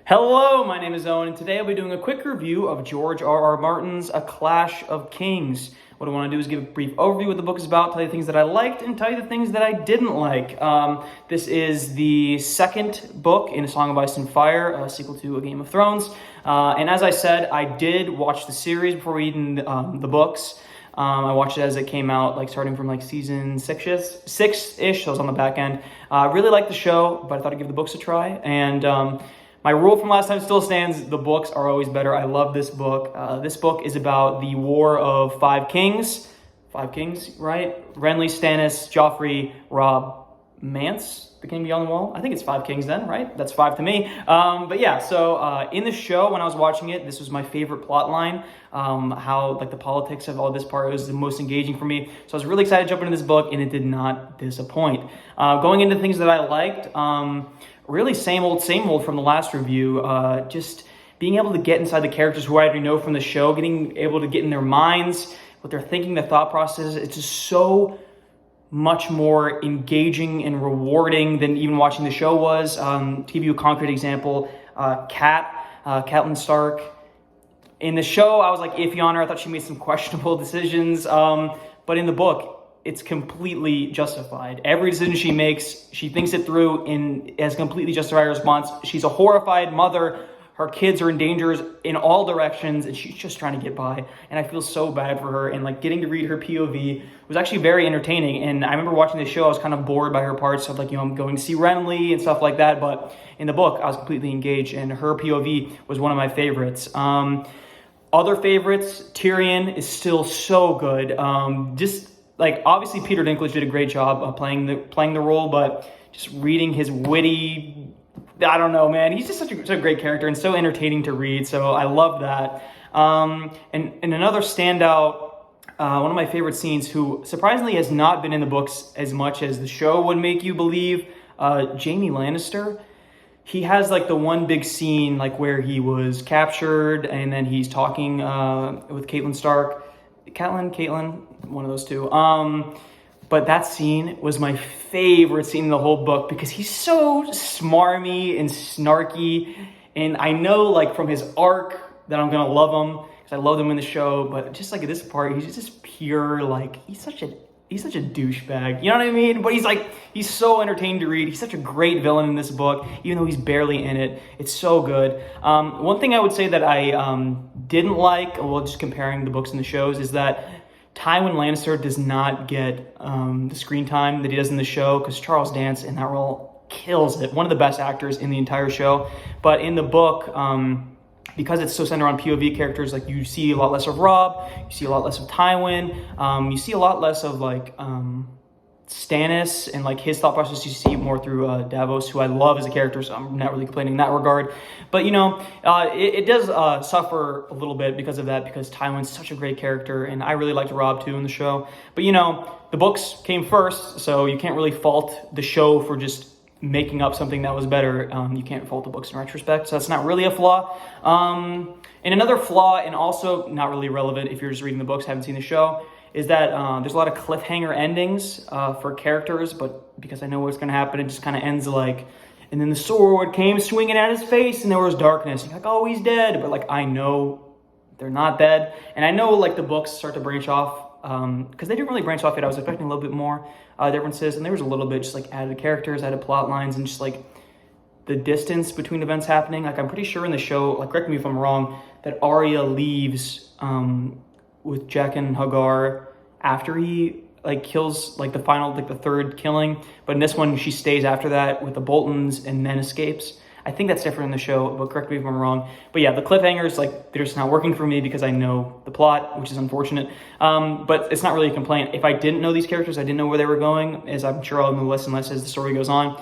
Hello, my name is Owen, and today I'll be doing a quick review of George R.R. Martin's A Clash of Kings. What I want to do is give a brief overview of what the book is about, tell you the things that I liked, and tell you the things that I didn't like. This is the second book in A Song of Ice and Fire, a sequel to A Game of Thrones. And as I said, I did watch the series before reading the books. I watched it as it came out, like starting from like season six-ish, so I was on the back end. Really liked the show, but I thought I'd give the books a try. And my rule from last time still stands. The books are always better. I love this book. This book is about the War of Five Kings. Five Kings, right? Renly, Stannis, Joffrey, Robb, Mance, the King Beyond the Wall. I think it's Five Kings then, right? That's five to me. But yeah, so in the show, when I was watching it, this was my favorite plot line. How like the politics of all this part was the most engaging for me. So I was really excited to jump into this book, and it did not disappoint. Going into things that I liked, really same old from the last review. Just being able to get inside the characters who I already know from the show, getting able to get in their minds, what they're thinking, the thought process. It's just so much more engaging and rewarding than even watching the show was. To give you a concrete example, Catelyn Stark. In the show, I was like iffy on her. I thought she made some questionable decisions. But in the book, it's completely justified. Every decision she makes, she thinks it through and has completely justified her response. She's a horrified mother. Her kids are in danger in all directions, and she's just trying to get by. And I feel so bad for her. And like getting to read her POV was actually very entertaining. And I remember watching the show, I was kind of bored by her parts of like, I'm going to see Renly and stuff like that. But in the book, I was completely engaged, and her POV was one of my favorites. Other favorites, Tyrion is still so good. Like, obviously, Peter Dinklage did a great job of playing the role, but just reading his witty, I don't know, man. He's just such a great character and so entertaining to read, so I love that. And another standout, one of my favorite scenes, who surprisingly has not been in the books as much as the show would make you believe, Jaime Lannister. He has, like, the one big scene, like, where he was captured, and then he's talking with Catelyn Stark. Caitlin, one of those two. But that scene was my favorite scene in the whole book because he's so smarmy and snarky. And I know, like, from his arc that I'm going to love him because I loved him in the show. But just, like, at this part, he's just pure, like, he's such a douchebag. You know what I mean? But he's so entertaining to read. He's such a great villain in this book, even though he's barely in it. It's so good. One thing I would say that I didn't like, well, just comparing the books and the shows, is that Tywin Lannister does not get the screen time that he does in the show, because Charles Dance in that role kills it. One of the best actors in the entire show. But in the book, because it's so centered on POV characters, like, you see a lot less of Robb, you see a lot less of Tywin, you see a lot less of, like, Stannis and, like, his thought process. You see more through Davos, who I love as a character, so I'm not really complaining in that regard. But, it does suffer a little bit because of that, because Tywin's such a great character, and I really liked Robb, too, in the show. But, the books came first, so you can't really fault the show for just making up something that was better. You can't fault the books in retrospect, so that's not really a flaw. And another flaw, and also not really relevant if you're just reading the books, haven't seen the show, is that there's a lot of cliffhanger endings for characters, but because I know what's going to happen, it just kind of ends like, and then the sword came swinging at his face, and there was darkness. You're like, oh, he's dead. But, like, I know they're not dead. And I know, like, the books start to branch off, because they didn't really branch off yet. I was expecting a little bit more differences, and there was a little bit just, like, added characters, added plot lines, and just, like, the distance between events happening. Like, I'm pretty sure in the show, like, correct me if I'm wrong, that Arya leaves with Jaqen H'ghar after he, like, kills, like, the final, like, the third killing. But in this one, she stays after that with the Boltons and then escapes. I think that's different in the show, but correct me if I'm wrong. But yeah, the cliffhangers, like, they're just not working for me because I know the plot, which is unfortunate. But it's not really a complaint. If I didn't know these characters, I didn't know where they were going, as I'm sure I'll know less and less as the story goes on,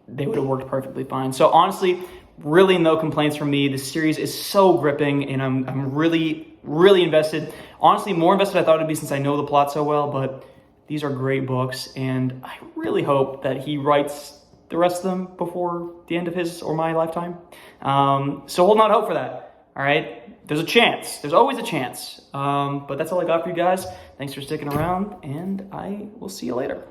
they would have worked perfectly fine. So honestly, really no complaints from me. This series is so gripping, and I'm really, really invested. Honestly, more invested than I thought it'd be, since I know the plot so well. But these are great books, and I really hope that he writes the rest of them before the end of his or my lifetime. So holding out hope for that. All right, there's a chance. There's always a chance. But that's all I got for you guys. Thanks for sticking around, and I will see you later.